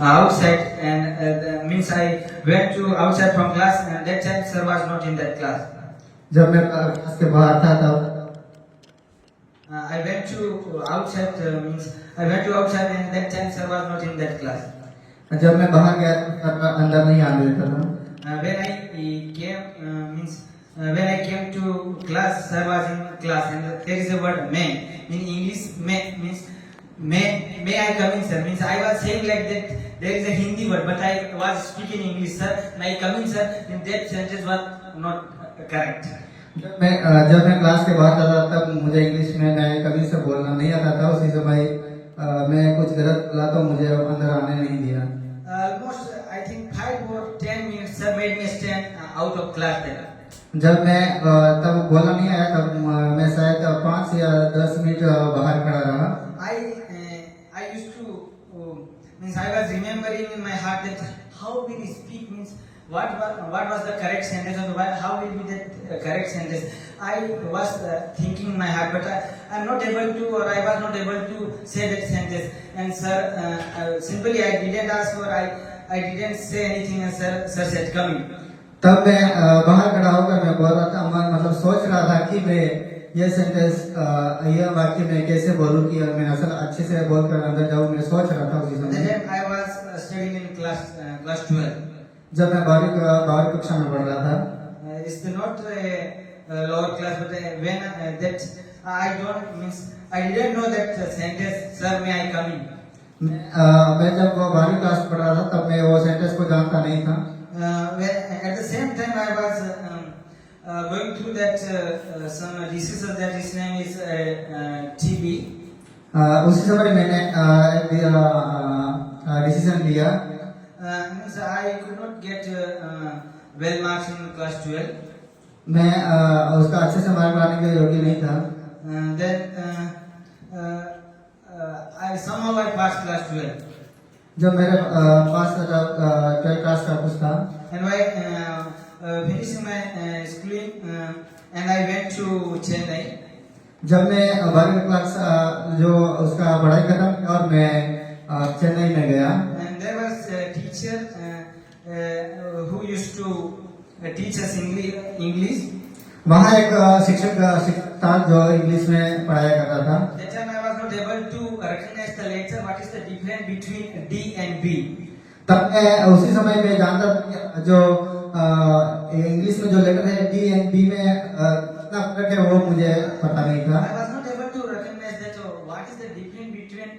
outside, and means I went to outside from class, and that time sir was not in that class. जब मैं class के बाहर था तब I went to outside, means I went to outside, and that time sir was not in that class. जब मैं बाहर गया तो अंदर नहीं आने देता था. When I came, means when I came to class, sir was in class, and there is a word may in English. May means may I come in, sir? Means I was saying like that. There is a Hindi word, but I was speaking English, sir. May I come in, sir? And that sentence was not correct. जब मैं class के बाहर था तब मुझे English में मैं कभी से बोलना नहीं आता था. उसी समय मैं कुछ गलत बोला तो मुझे अंदर आने नहीं दिया. Almost I think 5 or 10 minutes sir made me stand out of class there. जब मैं तब बोलना नहीं आया तब मैं शायद 5 या 10 मिनट बाहर खड़ा रहा. I used to means I was remembering in my heart that how will he speak, means what was the correct sentence, or how will be the correct sentence. I was thinking in my heart, but I am not able to, or I was not able to say that sentence. And sir, simply I didn't ask, or I didn't say anything, and sir said come in. तब मैं बाहर खड़ा होकर मैं बोल रहा था, मतलब सोच रहा था कि मैं ये सेंटेंस ये वाक्य मैं कैसे बोलूं कि मैं असल अच्छे से बोलकर अंदर जाऊं. मैं सोच रहा था उसी समय. Then I was studying in class 12. जब मैं 12वीं कक्षा में पढ़ रहा था. It's not a lower class, but when that I don't, means I didn't know that sentence, sir may I come in. मैं जब 12वीं क्लास पढ़ रहा था तब मैं वो सेंटेंस को जानता नहीं था. At the same time I was going through that some disease that his name is TB. उसी समय मैंने एक डिसीजन लिया. Means I could not get well marks in class 12. मैं उसका अच्छे से मार्क लाने के योग्य नहीं था. Then I somehow I passed class 12. जब मेरे पास 12 क्लास का कुछ था. And by finishing my schooling, and I went to Chennai. जब मैं 12वीं क्लास जो उसका पढ़ाई खत्म और मैं चेन्नई में गया. And there was a teacher who used to teach us English. वहाँ एक शिक्षक था जो इंग्लिश में पढ़ाया करता था. That time I was not able to recognize the letter. What is the difference between D and B? तब मैं उसी समय में जानता था जो इंग्लिश में जो लेटर है डी एंड बी में कितना फर्क है वो मुझे पता नहीं था. I was not able to recognize that. What is the difference between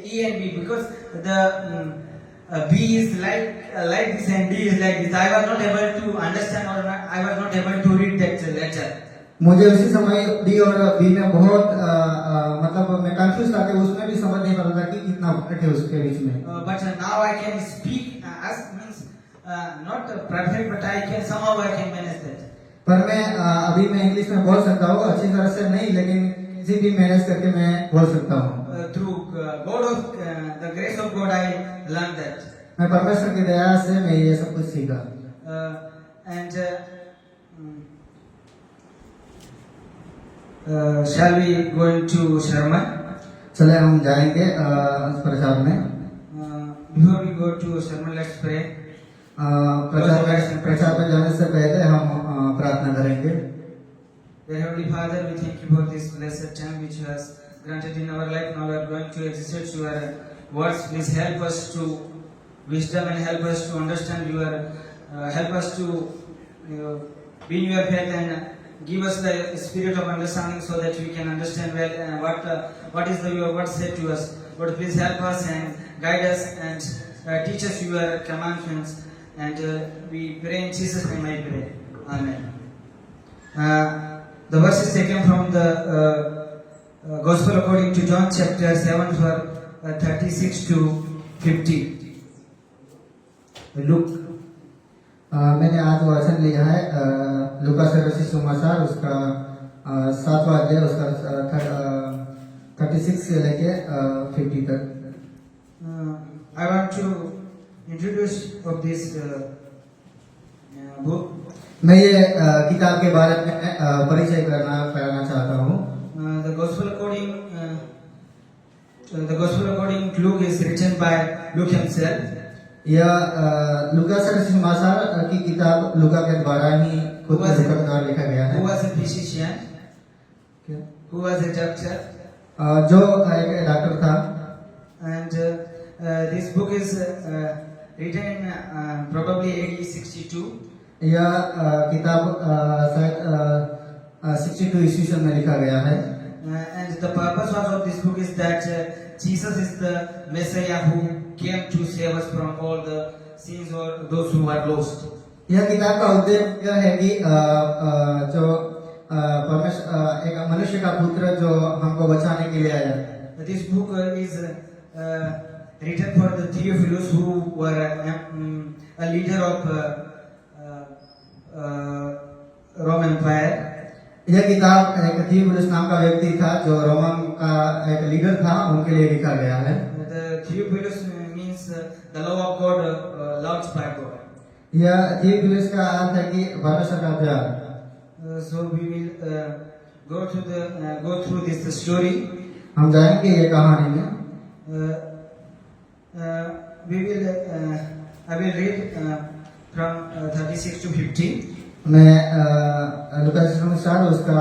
E and B? Because the B is like this and D is like this. I was not able to understand, or I was not able to read that letter. मुझे उसी समय D और B में बहुत मतलब मैं confuse था कि उसमें भी समझ नहीं पता था कि कितना फर्क है उसके बीच में. But now I can speak as means not perfect, but I can somehow I can manage that. पर मैं अभी मैं इंग्लिश में बोल सकता हूँ, अच्छी तरह से नहीं, लेकिन किसी भी मैनेज करके मैं बोल सकता हूँ. Through God of the grace of God, I learned that. मैं परमेश्वर की दया से मैं ये सब कुछ सीखा. And shall we go into sermon? चले हम जाएंगे प्रचार में. Before we go to sermon, let's pray. प्रचार में जाने से पहले हम प्रार्थना करेंगे. Dear Heavenly Father, we thank you for this blessed time which you have granted in our life. Now we are going to exercise your words. Please help us to wisdom and help us to understand your, help us to be in your faith, and give us the spirit of understanding so that we can understand well what is your word said to us. Lord, please help us and guide us and teach us your commandments. And we pray in Jesus' name I pray. Amen. The verse is taken from the Gospel according to John chapter 7 verse 36 to 50. Luke. मैंने आज वचन लिया है लूका से रचित सुसमाचार उसका 7वां अध्याय उसका 36 से लेके 50 तक. I want to introduce of this book. मैं ये किताब के बारे में परिचय कराना चाहता हूँ. The Gospel according to Luke is written by Luke himself. यह लुका से सुसमाचार की किताब लुका के द्वारा ही खुद हुआ से- लुका के द्वारा लिखा गया Who है। was a physician? क्या? Who was a doctor? जो एक डॉक्टर था। And this book is written in probably AD 62. यह किताब शायद 62 ईस्वी सन में लिखा गया है। And the purpose of this book is that Jesus is the Messiah who came to save us from all the sins or those who are lost. यह किताब का उद्देश्य यह है कि जो एक मनुष्य का पुत्र जो हमको बचाने के लिए आया। This book is written for the Theophilus who were a leader of Roman Empire. यह किताब एक थियोफिलस नाम का व्यक्ति था जो रोमन का एक लीडर था, उनके लिए लिखा गया है। The Theophilus means the love of God, loved by God. यह थियोफिलस का अर्थ है कि परमेश्वर का प्यार। So we will go through this story. हम जाएंगे ये कहानी में। I will read from 36 to 50. मैं लुका के अनुसार उसका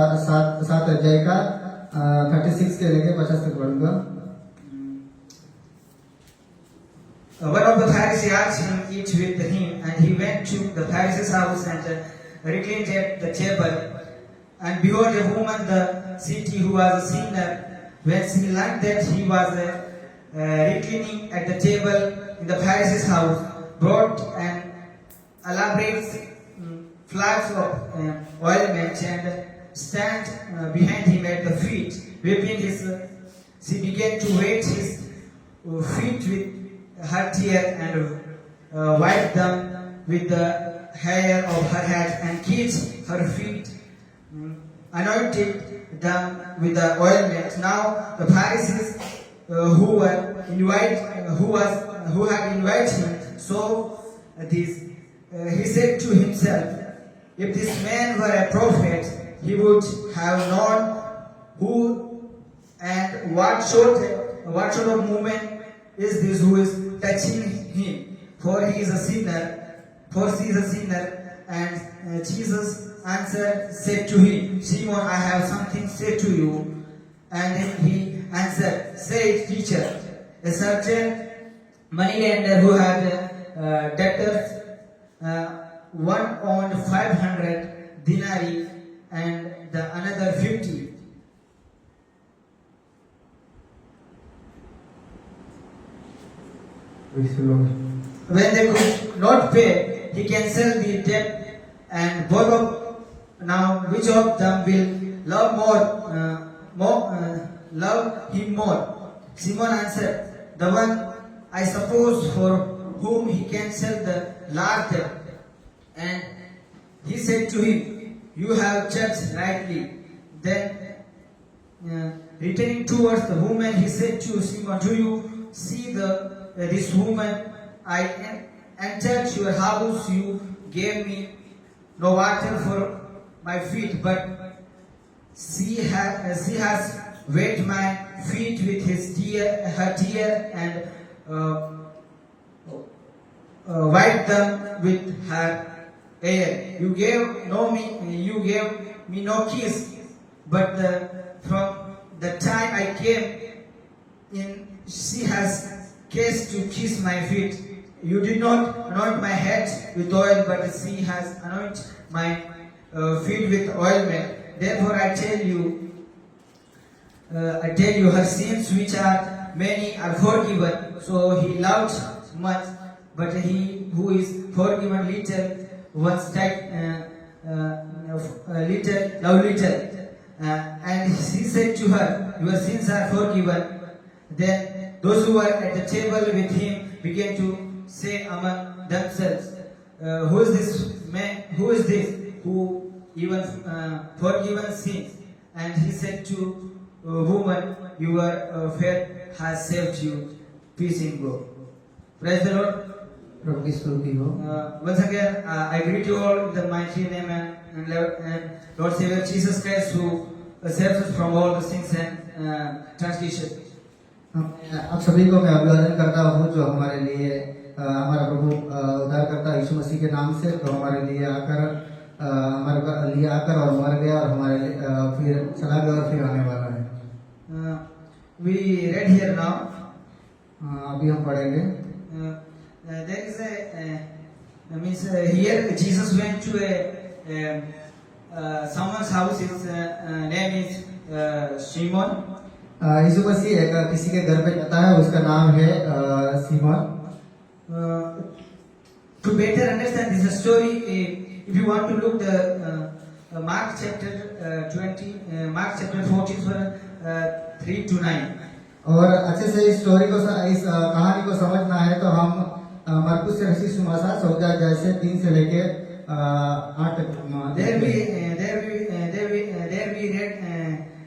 7 अध्याय का 36 से लेकर 50 तक पढ़ूंगा। One of the Pharisees asked him to eat with him, and he went to the Pharisee's house and reclined at the table. And behold, a woman in the city who was a sinner, when she learned that he was reclining at the table in the Pharisee's house, brought an elaborate flask of ointment and stand behind him at the feet, weeping she began to wet his feet with her tear and wipe them with the hair of her head and kissed her feet, anointed them with the ointment. Now the Pharisees who had invited him saw this. He said to himself, if this man were a prophet, he would have known who and what sort of woman is this who is touching him, for he is a sinner. For she is a sinner. And Jesus answered, said to him, Simon, I have something to say to you. And then he answered, say it, teacher. A certain moneylender who had debtors, one owned 500 denarii and the another 50. When they could not pay, he canceled the debt, and both of now which of them will love him more? Simon answered, the one I suppose for whom he canceled the large debt. And he said to him, you have judged rightly. Then returning towards the woman, he said to Simon, do you see this woman? I entered your house, you gave me no water for my feet, but she has wet my feet with her tear and wiped them with her hair. You gave me no kiss, but from the time I came in, she has kissed to kiss my feet. You did not anoint my head with oil, but she has anointed my feet with ointment. Therefore I tell you, her sins, which are many, are forgiven. So he loved much, but he who is forgiven little, once little. And he said to her, your sins are forgiven. Then those who were at the table with him began to say among themselves, who is this man? Who is this who even forgiven sins? And he said to woman, your faith has saved you. Peace in God. Praise the Lord. प्रभु की स्तुति हो। Once again, I greet you all in the mighty name and Lord Savior Jesus Christ, who saves us from all the sins and transgression. आप सभी को मैं अभिवादन करता हूँ जो हमारे लिए हमारा प्रभु उद्धारकर्ता यीशु मसीह के नाम से तो हमारे लिए आकर हमारे लिए आकर और मर गया और हमारे लिए फिर चला गया और फिर आने वाला है। We read here now. अभी हम पढ़ेंगे। There is here Jesus went to someone's house. His name is Simon. यीशु मसीह एक किसी के घर पे जाता है, उसका नाम है Simone. To better understand this story, if you want to look the Mark chapter 14 3 to 9. और अच्छे से इस स्टोरी को इस कहानी को समझना है तो हम मरकुस से रसी सुमासा 14 अध्याय से 3 से लेके 8 तक There we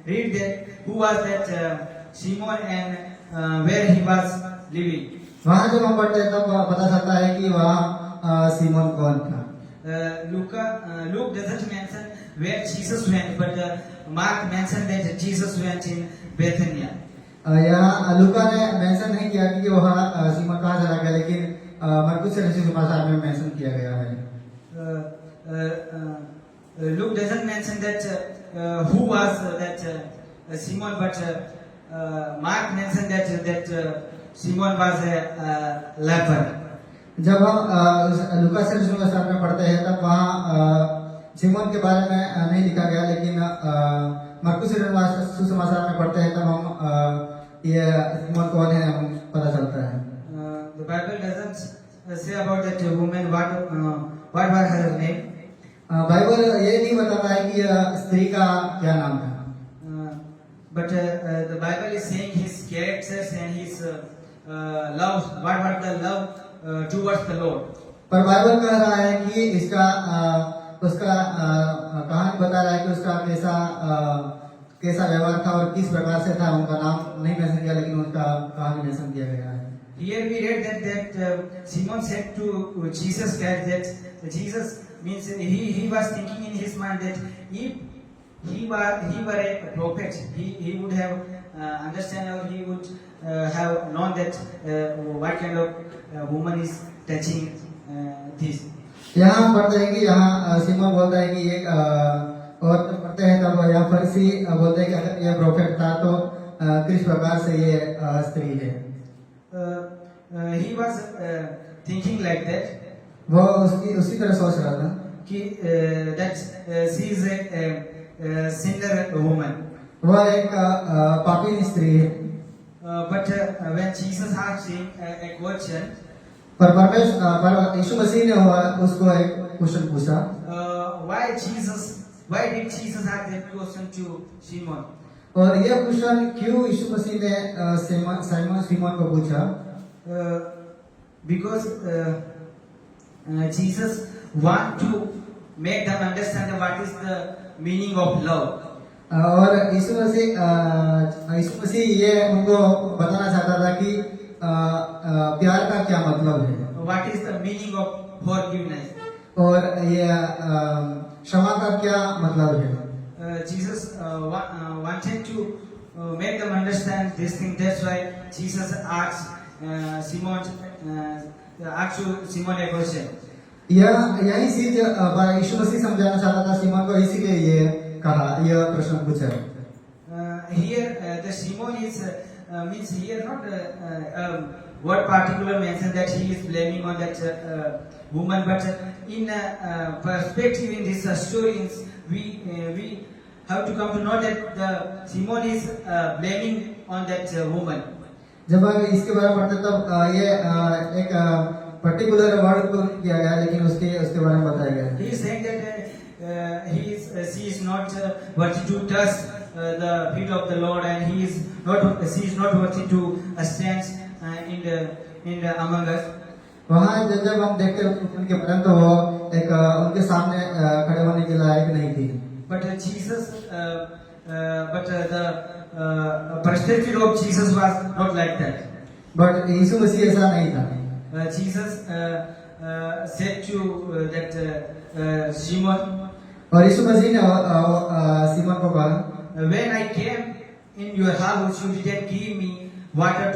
read that who was that Simon and where he was living. वहाँ जब हम पढ़ते हैं तब पता चलता है कि वहाँ सीमोन कौन था। Luke doesn't mention where Jesus went, but Mark mentioned that Jesus went in Bethania. यहाँ लूका ने मेंशन नहीं किया कि वहाँ सीमोन कहाँ चला गया, लेकिन मरकुस से रसी सुमासा में मेंशन किया गया है। Luke doesn't mention that who was that Simon, but Mark mentioned that Simon was a leper. जब हम लूका से रसी सुमासा में पढ़ते हैं तब वहाँ सीमोन के बारे में नहीं लिखा गया, लेकिन मरकुस से सुसमाचार में पढ़ते हैं तब हम ये सीमोन कौन है हम पता चलता है। The Bible doesn't say about that woman what was her name. Bible ये नहीं बताता है कि स्त्री का क्या नाम था। But the Bible is saying his characters and his love. What was the love towards the Lord? पर बाइबल कह रहा है कि इसका उसका कहानी बता रहा है कि उसका कैसा व्यवहार था और किस प्रकार से था। उनका नाम नहीं मेंशन किया, लेकिन उनका कहानी मेंशन किया गया है। Here we read that Simon said to Jesus that Jesus means he was thinking in his mind that if he were a prophet, he would have understand or he would have known that what kind of woman is touching this. यहाँ हम पढ़ते हैं कि यहाँ Simone बोलता है कि एक और पढ़ते हैं तब यहाँ फरीसी बोलते हैं कि अगर ये प्रोफेट था तो किस प्रकार से ये स्त्री है। He was thinking like that. वो उसी तरह सोच रहा था कि that she is a sinner woman. वो एक पापी स्त्री है। But when Jesus asked him a question, पर यीशु मसीह ने उसको एक क्वेश्चन पूछा। why did Jesus ask that question to Simon? और यह क्वेश्चन क्यों यीशु मसीह ने सीमोन को पूछा? Because Jesus want to make them understand what is the meaning of love. और यीशु मसीह ये उनको बताना चाहता था कि प्यार का क्या मतलब है। What is the meaning of forgiveness? और ये क्षमा का क्या मतलब है। Jesus wanted to make them understand this thing. That's why Jesus asked Simon a question. यही चीज यीशु मसीह समझाना चाहता था सीमोन को, इसीलिए ये कहा, ये प्रश्न पूछा। Here the Simon is means here not what particular mention that he is blaming on that woman, but in perspective in this story we have to come to know that the Simon is blaming on that woman. जब हम इसके बारे में पढ़ते तब ये एक particular word को किया गया, लेकिन उसके बारे में बताया गया। He is saying that she is not worthy to touch the feet of the Lord, and she is not worthy to stand in the among us. वहाँ जब हम देखते उनके परंतु तो वो एक उनके सामने खड़े होने के लायक नहीं थी। But the perspective of Jesus was not like that. But Yeshu Masih ऐसा नहीं था। Jesus said to that Simon, और यीशु मसीह ने सीमोन को कहा, when I came in your house, you didn't give me water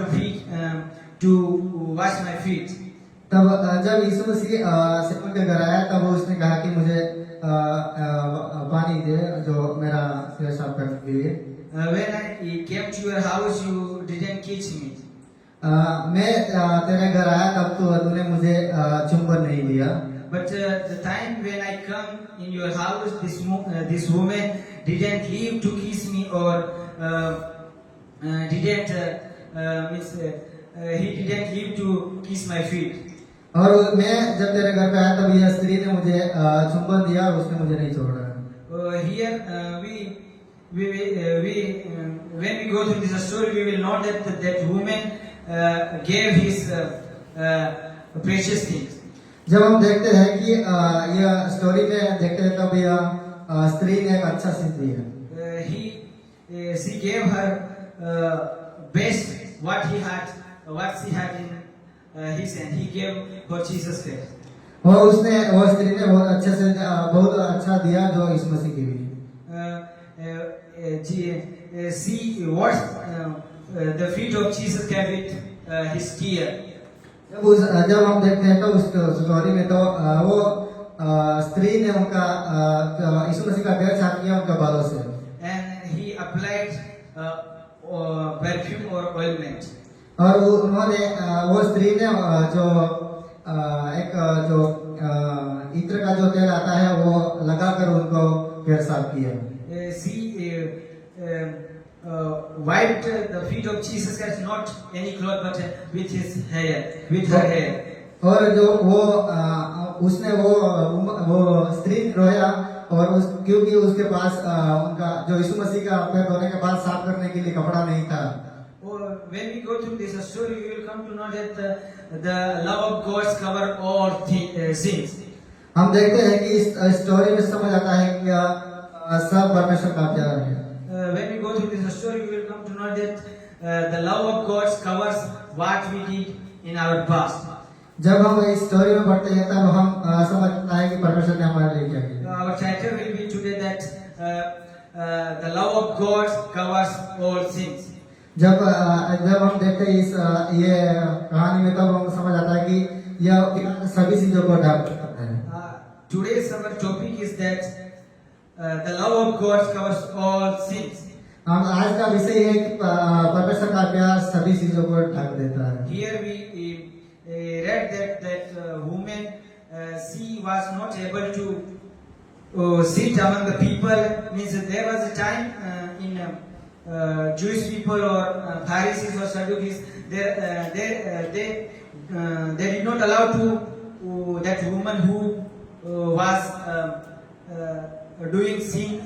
to wash my feet. तब जब यीशु मसीह Simone के घर आया तब उसने कहा कि मुझे पानी दे जो मेरा सिर साफ करने के लिए। When I came to your house, you didn't kiss me. मैं तेरे घर आया तब तूने मुझे चुंबन नहीं दिया। But the time when I come in your house, this woman didn't leave to kiss me or he didn't leave to kiss my feet. और मैं जब तेरे घर पे आया तब यह स्त्री ने मुझे चुंबन दिया और उसने मुझे नहीं छोड़ा। Here when we go through this story, we will know that woman gave his precious things. जब हम देखते हैं कि यह स्टोरी में देखते हैं तब यह स्त्री ने एक अच्छा चीज दी है। She gave her best what she had in his hand. He gave for Jesus Christ. और वो स्त्री ने बहुत अच्छे से बहुत अच्छा दिया जो यीशु मसीह के लिए। She washed the feet of Jesus Christ with his tear. जब हम देखते हैं तो उस स्टोरी में तो वो स्त्री ने उनका यीशु मसीह का पैर साफ किया उनका बालों से। And he applied perfume or ointment. और उन्होंने वो स्त्री ने जो एक जो इत्र का जो तेल आता है वो लगाकर उनको पैर साफ किया। She wiped the feet of Jesus Christ, not any cloth, but with his hair, with her hair. और जो वो उसने वो स्त्री रोया और क्योंकि उसके पास उनका जो यीशु मसीह का पैर धोने के बाद साफ करने के लिए कपड़ा नहीं था। When we go through this story, we will come to know that the love of God covers all sins. हम देखते हैं कि इस स्टोरी में समझ आता है कि सब परमेश्वर का प्यार है। When we go through this story, we will come to know that the love of God covers what we did in our past. जब हम इस स्टोरी में पढ़ते हैं तब हम समझते हैं कि परमेश्वर ने हमारे लिए क्या किया। Our title will be today that the love of God covers all sins. जब हम देखते हैं इस ये कहानी में तब हम समझ आता है कि यह सभी चीजों को ढकता है। Today's our topic is that the love of God covers all sins. हम आज का विषय है कि परमेश्वर का प्यार सभी चीजों को ढक देता है। Here we read that woman she was not able to sit among the people. Means that there was a time in Jewish people or Pharisees or Sadducees, they did not allow to that woman who was doing sin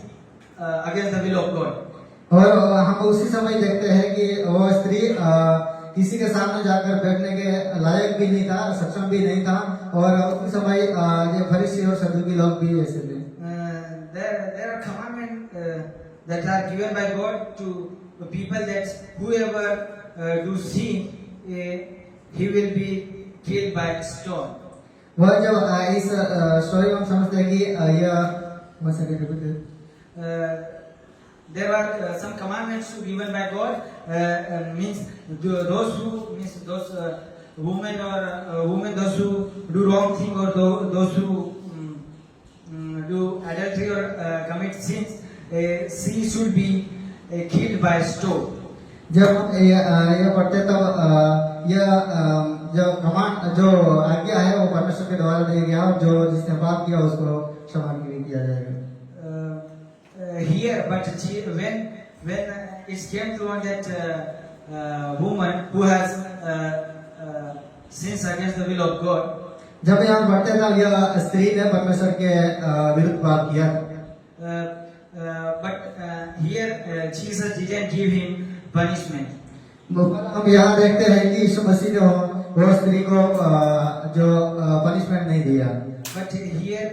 against the will of God. और हम उसी समय देखते हैं कि वो स्त्री किसी के सामने जाकर बैठने के लायक भी नहीं था, सक्षम भी नहीं था और उस समय ये फरीसी और सदुकी लोग भी ऐसे थे। There are commandments that are given by God to people that whoever do sin, he will be killed by stone. वह जब इस स्टोरी में हम समझते हैं कि यह there were some commandments given by God. Means those women or those who do wrong thing or those who do adultery or commit sins, she should be killed by stone. जब यह पढ़ते तब यह जो आज्ञा है वो परमेश्वर के द्वारा दिया गया और जो जिसने पाप किया उसको क्षमा किया जाएगा। Here, but when it came to one that woman who has sins against the will of God, जब यहाँ पढ़ते तब यह स्त्री ने परमेश्वर के विरुद्ध पाप किया। But here Jesus didn't give him punishment. हम यहाँ देखते हैं कि यीशु मसीह ने वो स्त्री को जो पनिशमेंट नहीं दिया। But here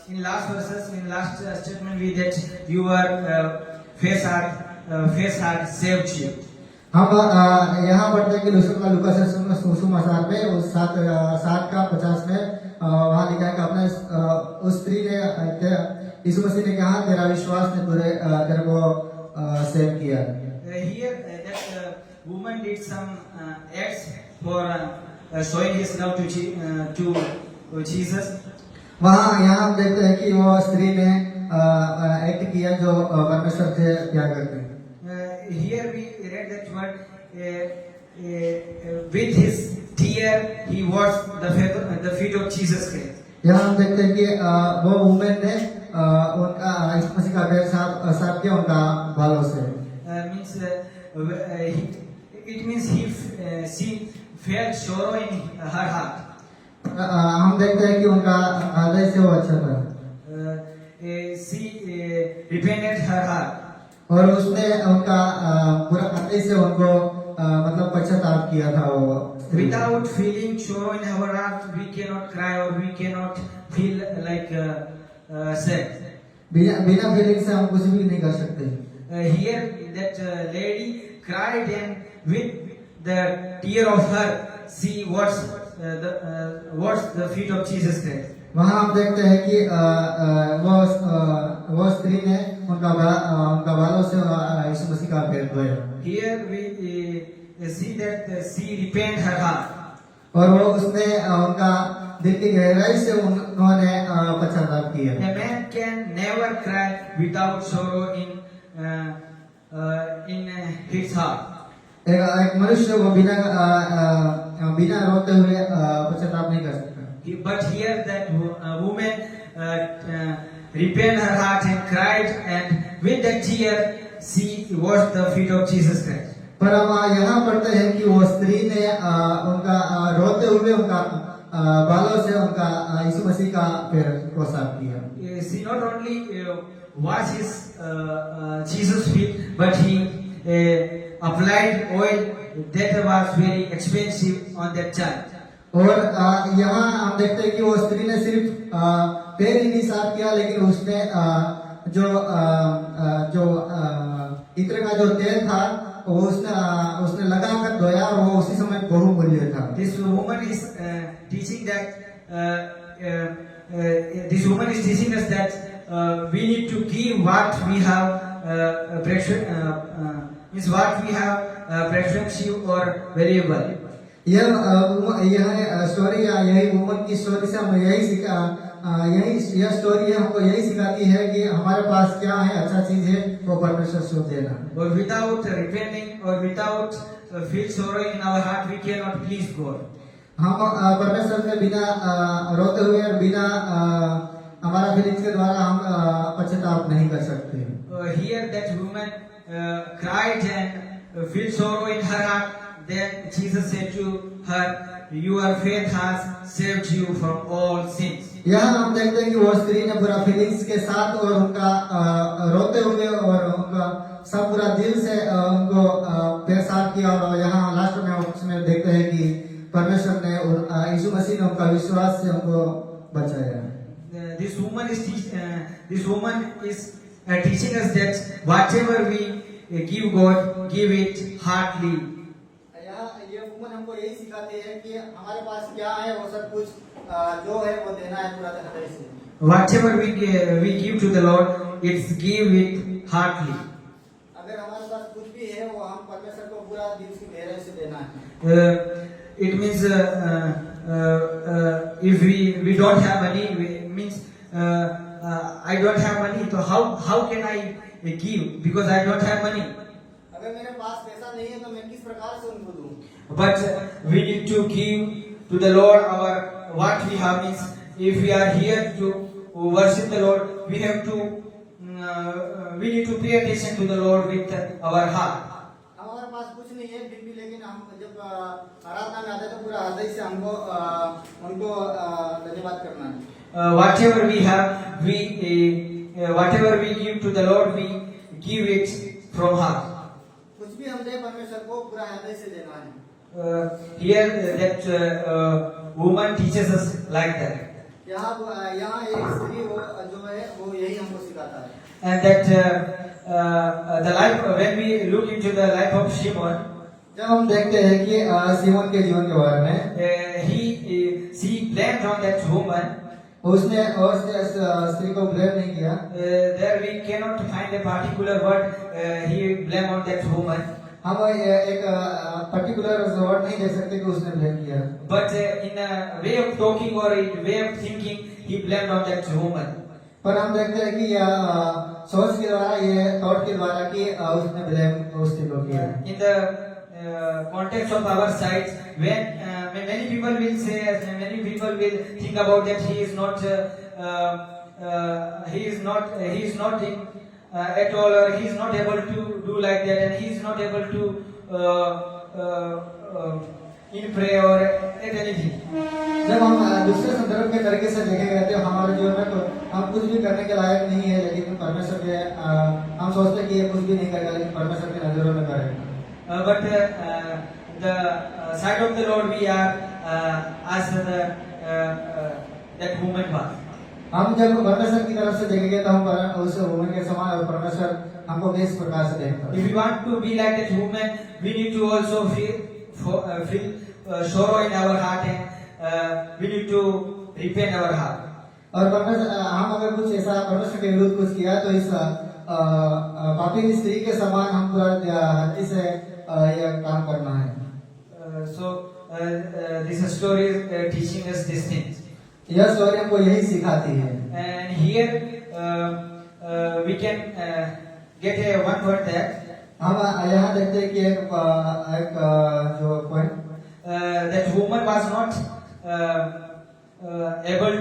in last verses, in last statement, we that your face had saved you. हम यहाँ पढ़ते हैं कि लूका सुसमाचार में उस 7:50 में वहाँ लिखा है कि अपने उस स्त्री ने यीशु मसीह ने कहा तेरा विश्वास ने तेरे को सेव किया। Here that woman did some acts for showing his love to Jesus. वहाँ यहाँ हम देखते हैं कि वो स्त्री ने एक्ट किया जो परमेश्वर से प्यार करते हैं. Here we read that word, with his tear he washed the feet of Jesus Christ. यहाँ हम देखते हैं कि वो वुमेन ने उनका यीशु मसीह का पैर साफ किया उनका बालों से. It means she felt sorrow in her heart. हम देखते हैं कि उनका हृदय से वो अच्छा था. She repented her heart. और उसने उनका पूरा हृदय से उनको मतलब पश्चाताप किया था वो. Without feeling sorrow in our heart, we cannot cry or we cannot feel like sad. बिना फीलिंग से हम कुछ भी नहीं कर सकते. Here that lady cried, and with the tear of her, she washed the feet of Jesus Christ. वहाँ हम देखते हैं कि वो स्त्री ने उनका बालों से यीशु मसीह का पैर धोया. Here we see that she repented her heart. और वो उसने उनका दिल की गहराई से उन्होंने पश्चाताप किया. A man can never cry without sorrow in his heart. एक मनुष्य को बिना रोते हुए पश्चाताप नहीं कर सकता. But here that woman repented her heart and cried, and with that tear she washed the feet of Jesus Christ. पर हम यहाँ पढ़ते हैं कि वो स्त्री ने उनका रोते हुए उनका बालों से उनका यीशु मसीह का पैर को साफ किया. She not only washed his Jesus' feet, but he applied oil that was very expensive on that child. और यहाँ हम देखते हैं कि वो स्त्री ने सिर्फ पैर ही नहीं साफ किया, लेकिन उसने जो इत्र का जो तेल था वो उसने लगाकर धोया, और वो उसी समय बहुमूल्य था. This woman is teaching us that we need to give what we have preferential or valuable. यह स्टोरी या यही वुमन की स्टोरी से हम यह स्टोरी हमको यही सिखाती है कि हमारे पास क्या है, अच्छा चीज है, वो परमेश्वर से देना. Or without repenting or without feel sorrow in our heart, we cannot please God. हम परमेश्वर से बिना रोते हुए और बिना हमारा फीलिंग्स के द्वारा हम पश्चाताप नहीं कर सकते. Here that woman cried and feel sorrow in her heart. Then Jesus said to her, "Your faith has saved you from all sins." यहाँ हम देखते हैं कि वो स्त्री ने पूरा फीलिंग्स के साथ और उनका रोते हुए और उनका सब पूरा दिल से उनको पैर साफ किया. और यहाँ लास्ट में उसमें देखते हैं कि परमेश्वर ने यीशु मसीह ने उनका विश्वास से उनको बचाया. This woman is teaching us that whatever we give God, give it heartily. ये वुमन हमको यही सिखाते हैं कि हमारे पास क्या है वो सब कुछ जो है वो देना है पूरा हृदय से. Whatever we give to the Lord, it's give it heartily. अगर हमारे पास कुछ भी है वो हम परमेश्वर को पूरा दिल की गहराई से देना है. It means if we don't have money, means I don't have money, so how can I give, because I don't have money. अगर मेरे पास पैसा नहीं है तो मैं किस प्रकार से उनको दूं. But we need to give to the Lord our what we have. Means if we are here to worship the Lord, we have to we need to pay attention to the Lord with our heart. हमारे पास कुछ नहीं है फिर भी, लेकिन हम जब आराधना में आते हैं तो पूरा हृदय से हमको उनको धन्यवाद करना है. Whatever we have, whatever we give to the Lord, we give it from heart. कुछ भी हम दे परमेश्वर को पूरा हृदय से देना है. Here that woman teaches us like that. यहाँ एक स्त्री वो जो है वो यही हमको सिखाता है. And that the life, when we look into the life of Shimon, जब हम देखते हैं कि सिमोन के जीवन के बारे में, she blamed on that woman. उसने स्त्री को ब्लेम नहीं किया. There we cannot find a particular word he blamed on that woman. हम एक पर्टिकुलर वर्ड नहीं दे सकते कि उसने ब्लेम किया, but in a way of talking or in way of thinking, he blamed on that woman. पर हम देखते हैं कि यह सोच के द्वारा, ये थॉट के द्वारा कि उसने ब्लेम उस चीज को किया। In the context of our side, when many people will say, many people will think about that he is not in at all, or he is not able to do like that, and he is not able to in pray or at anything. जब हम दूसरे संदर्भ के तरीके से देखेंगे तो हमारे जीवन में तो हम कुछ भी करने के लायक नहीं है, लेकिन परमेश्वर के हम सोचते हैं कि ये कुछ भी नहीं करेगा, लेकिन परमेश्वर की नजरों में करेगा। But the side of the Lord, we are as that woman was. हम जब परमेश्वर की तरफ से देखेंगे तो हम उस वुमन के समान, और परमेश्वर हमको किस प्रकार से देखता है। If we want to be like that woman, we need to also feel sorrow in our heart, and we need to repent our heart. और परमेश्वर, हम अगर कुछ ऐसा परमेश्वर के विरुद्ध कुछ किया तो इस पापी स्त्री के समान हम पूरा हत्ती से यह काम करना है। This story is teaching us these things. यह स्टोरी हमको यही सिखाती है। And here we can get a one word that हम यहाँ देखते हैं कि एक जो point, that woman was not able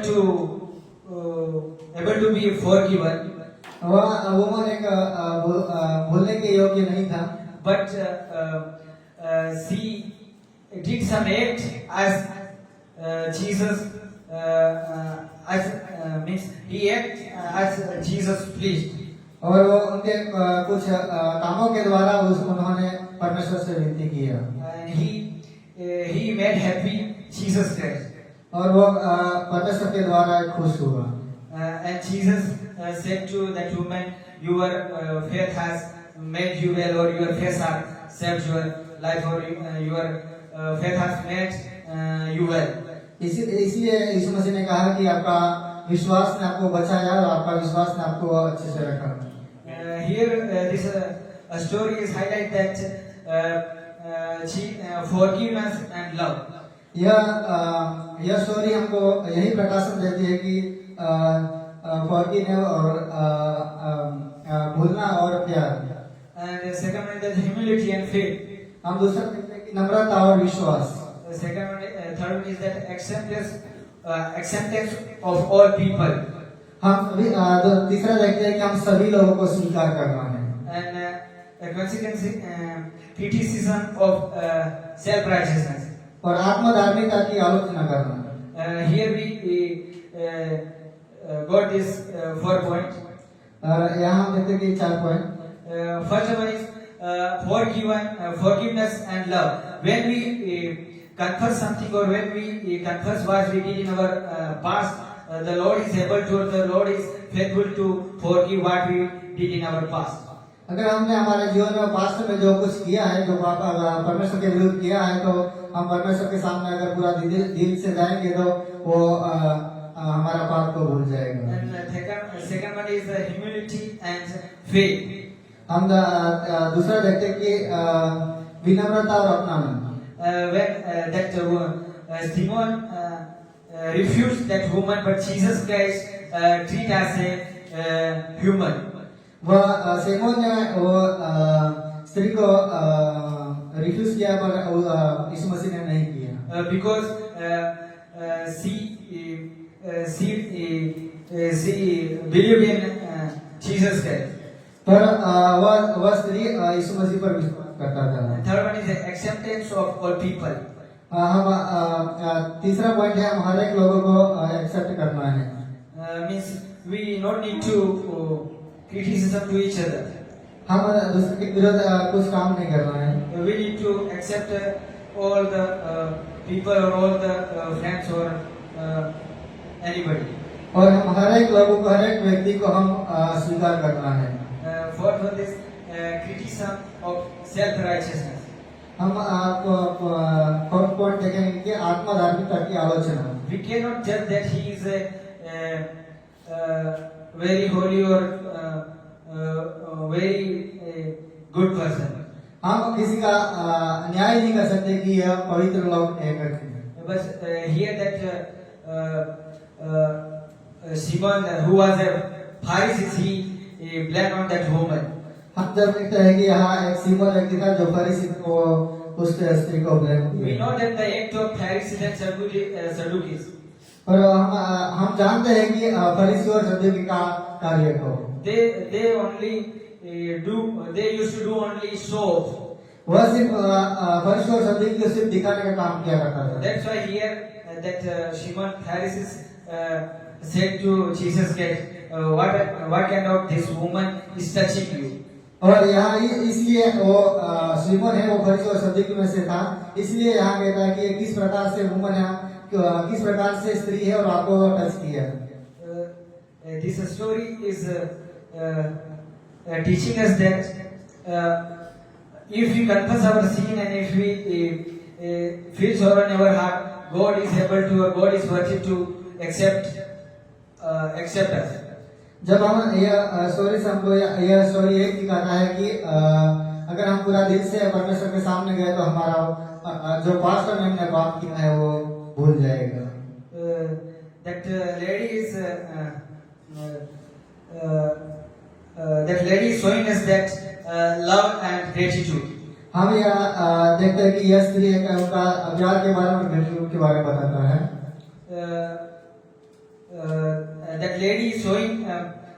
to be forgiven, वह वुमन एक भूलने के योग्य नहीं था, but she did some act as Jesus means he act as Jesus pleased. और वो उनके कुछ कामों के द्वारा उन्होंने परमेश्वर से विनती किया, And he made happy Jesus Christ. और वो परमेश्वर के द्वारा खुश हुआ। And Jesus said to that woman, your faith has made you well, or your faith has saved your life, or your faith has made you well. इसलिए यीशु मसीह ने कहा कि आपका विश्वास ने आपको बचाया और आपका विश्वास ने आपको अच्छे से रखा। Here this story is highlight that forgiveness and love. यह स्टोरी हमको यही प्रकाशन देती है कि फॉरगिव और भूलना और प्यार। And second one is humility and faith. हम दूसरा देखते हैं कि नम्रता और विश्वास। Second one, third one is that acceptance of all people. हम तीसरा देखते हैं कि हम सभी लोगों को स्वीकार करना है। And consequence, criticism of self-righteousness. और आत्मधार्मिकता की आलोचना करना। Here we got this 4 points. और यहाँ हम देखते हैं कि 4 point. First one is forgiveness and love. When we confess something, or when we confess what we did in our past, the Lord is able to, or the Lord is faithful to forgive what we did in our past. अगर हमने हमारे जीवन में past में जो कुछ किया है, जो परमेश्वर के विरुद्ध किया है, तो हम परमेश्वर के सामने अगर पूरा दिल से जाएंगे तो वो हमारा पाप को भूल जाएगा। And second one is humility and faith. हम दूसरा देखते हैं कि विनम्रता और अपनापन। When that Simon refused that woman, but Jesus Christ treat as a human. वह सीमोन ने वो स्त्री को रिफ्यूज किया, पर यीशु मसीह ने नहीं किया। Because she believed in Jesus Christ. पर वह स्त्री यीशु मसीह पर विश्वास करता था। Third one is the acceptance of all people. हम तीसरा पॉइंट है, हम हर एक लोगों को एक्सेप्ट करना है। Means we not need to criticism to each other. हम दूसरे के विरुद्ध कुछ काम नहीं करना है। We need to accept all the people, or all the friends, or anybody. और हम हर एक लोगों को, हर एक व्यक्ति को हम स्वीकार करना है। Fourth one is criticism of self-righteousness. हम फोर्थ पॉइंट देखेंगे कि आत्मधार्मिकता की आलोचना। We cannot judge that he is a very holy or very good person. हम किसी का न्याय नहीं कर सकते कि यह पवित्र लोग है करके। But here that Simon, who was a Pharisee, he blamed on that woman. हम जब देखते हैं कि यहाँ एक सीमोन व्यक्ति था जो फरीसी को उस स्त्री को ब्लेम We किया। know that the act of Pharisees and Sadducees, और हम जानते हैं कि फरीसी और सदूकी का कार्य को they only they used to do only show. वह सिर्फ फरीसी और सदूकी को सिर्फ दिखाने का काम किया करता था। That's why here that Shimon Pharisees said to Jesus that what kind of this woman is touching you? और यहाँ इसलिए वो सीमोन है वो फरीसी और सदूकी में से था, इसलिए यहाँ कहता है कि किस प्रकार से वुमन है, किस प्रकार से स्त्री है और आपको टच किया। This story is teaching us that if we confess our sin and if we feel sorrow in our heart, God is able to, or God is worthy to accept us. जब हम यह story से हमको यह story एक दिखाता है कि अगर हम पूरा दिल से परमेश्वर के सामने गए तो हमारा जो पास्ट में हमने पाप किया है वो भूल जाएगा। That lady is showing us that love and gratitude. हम यह देखते हैं कि यह स्त्री एक उनका प्यार के बारे में ग्रेटिट्यूड के बारे में बताता है। That lady is showing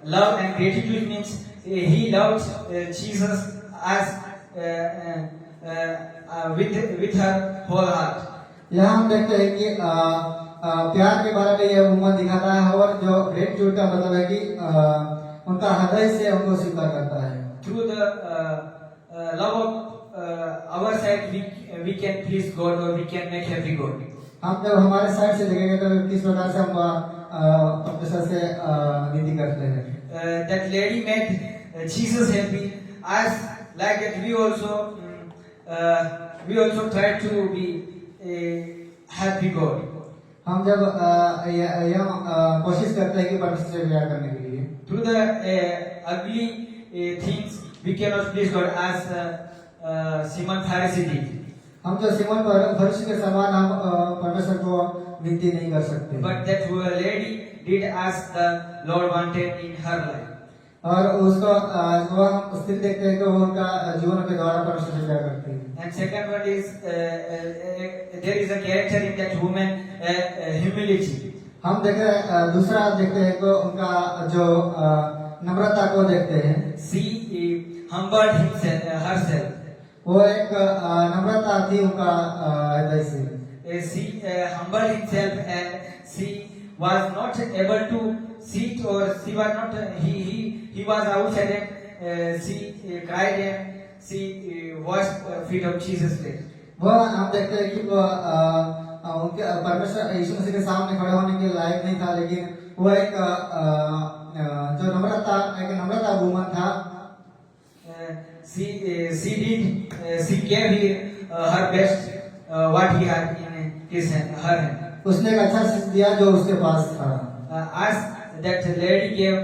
love and gratitude means he loved Jesus as with her whole heart. यहाँ हम देखते हैं कि प्यार के बारे में यह वुमन दिखाता है और जो ग्रेटिट्यूड का मतलब है कि उनका हृदय से उनको स्वीकार करता है। Through the love of our side, we can please God or we can make happy God. हम जब हमारे साइड से देखेंगे तो किस प्रकार से हम परमेश्वर से नीति करते हैं। That lady made Jesus happy, as like that we also try to be a happy God. हम जब यह कोशिश करते हैं कि परमेश्वर से प्यार करने के लिए Through the ugly things we cannot please God, as Simon Pharisee did. हम जो सीमोन फरीसी के समान हम परमेश्वर को विनती नहीं कर सकते। But that lady did as the Lord wanted in her life. और उसको वो हम स्थिति देखते हैं कि वो उनका जीवन के द्वारा परमेश्वर से प्यार करती है। And second one is there is a character in that woman, humility. हम दूसरा देखते हैं कि उनका जो नम्रता को देखते हैं। She humbled herself. वो एक नम्रता थी उनका हृदय से। She humbled himself and she was not able to sit, or she was not he was outside and she cried and she washed feet of Jesus' feet. वो हम देखते हैं कि वो उनके परमेश्वर यीशु मसीह के सामने खड़े होने के लायक नहीं था, लेकिन वो एक जो नम्रता वुमन था। She gave her best what he had in her hand. उसने एक अच्छा चीज दिया जो उसके पास था। As that lady gave,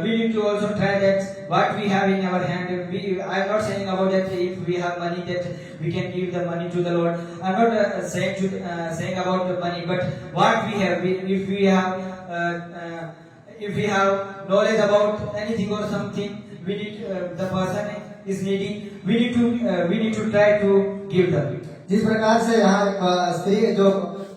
we need to also try that what we have in our hand. I am not saying about that if we have money that we can give the money to the Lord. I am not saying about the money, but what we have, if we have knowledge about anything or something, we need the person is needing. We need to try to give them. जिस प्रकार से यहाँ स्त्री जो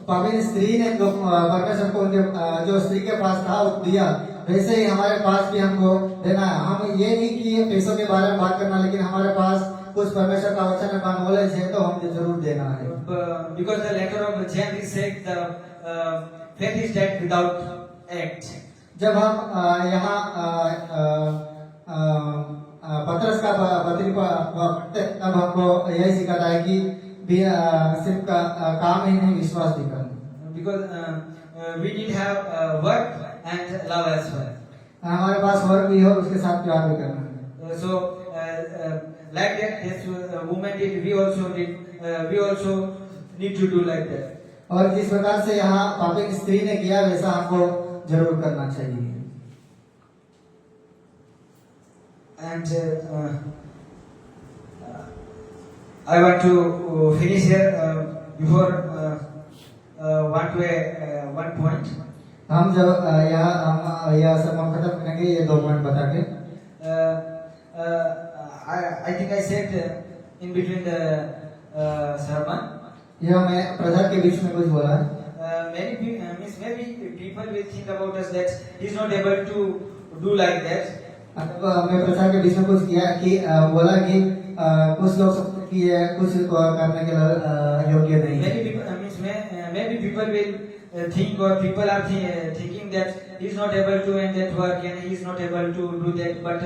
पापिन स्त्री ने जो परमेश्वर को उनके जो स्त्री के पास था वो दिया, वैसे ही हमारे पास भी हमको देना है। हम ये नहीं कि पैसों के बारे में बात करना, लेकिन हमारे पास कुछ परमेश्वर का वचन का नॉलेज है तो हमें जरूर देना है। Because the letter of James is saying the faith is dead without act. जब हम यहाँ पत्रस का पत्री पढ़ते तब हमको यही सिखाता है कि सिर्फ काम ही नहीं विश्वास भी करना। Because we need have work and love as well. हमारे पास वर्क भी हो उसके साथ प्यार भी करना है। So like that, this woman did. We also need to do like that. और जिस प्रकार से यहाँ पापी की स्त्री ने किया वैसा हमको जरूर करना चाहिए। And I want to finish here before one point. हम जब यह सब हम खत्म करेंगे ये 2 पॉइंट बता के I think I said in between the sermon. यह मैं प्रचार के बीच में कुछ बोला है Maybe people will think about us that he's not able to do like that. अब मैं प्रचार के बीच में कुछ किया कि बोला कि कुछ लोग सब कि ये कुछ करने के लिए योग्य नहीं है। Maybe people will think or people are thinking that he's not able to end that work and he's not able to do that. But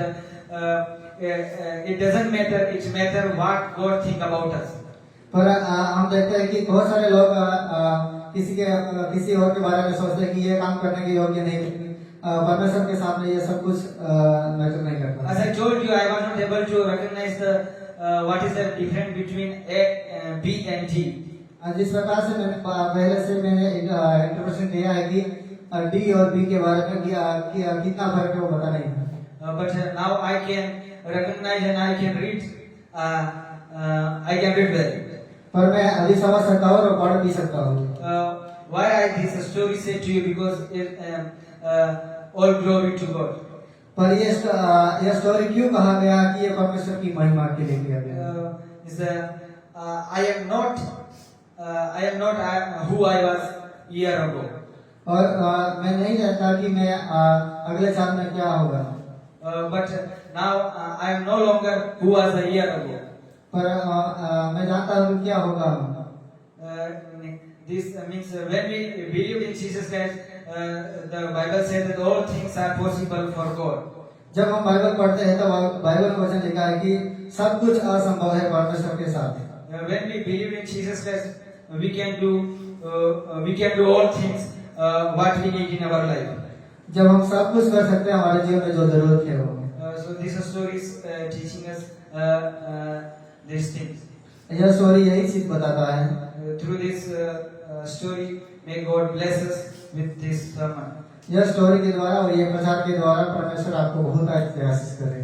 it doesn't matter. It matters what God think about us. पर हम देखते हैं कि बहुत सारे लोग किसी और के बारे में सोचते हैं कि ये काम करने के योग्य नहीं, परमेश्वर के सामने ये सब कुछ मैटर नहीं करता। As I told you, I was not able to recognize what is the difference between A, B and D. जिस प्रकार से मैंने पहले से मैंने इंटरप्रेशन दिया है कि डी और बी के बारे में कितना फर्क है वो पता नहीं था। But now I can recognize and I can read. I can read well. पर मैं अभी समझ सकता हूँ और पढ़ भी सकता हूँ। Why I this story say to you because all glory to God. पर ये स्टोरी क्यों कहा गया कि ये परमेश्वर की महिमा के लिए किया गया? I am not who I was year ago. और मैं नहीं जानता कि मैं अगले साल में क्या होगा। But now I am no longer who was a year ago. पर मैं जानता हूँ क्या होगा। This means when we believe in Jesus Christ, the Bible says that all things are possible for God. जब हम बाइबल पढ़ते हैं तो बाइबल में वचन लिखा है कि सब कुछ असंभव है परमेश्वर के साथ। When we believe in Jesus Christ, we can do all things what we need in our life. जब हम सब कुछ कर सकते हैं हमारे जीवन में जो जरूरत है वो। So this story is teaching us these things. यह स्टोरी यही चीज बताता है। Through this story, may God bless us with this sermon. यह स्टोरी के द्वारा और ये प्रचार के द्वारा परमेश्वर आपको बहुत आशीष करे।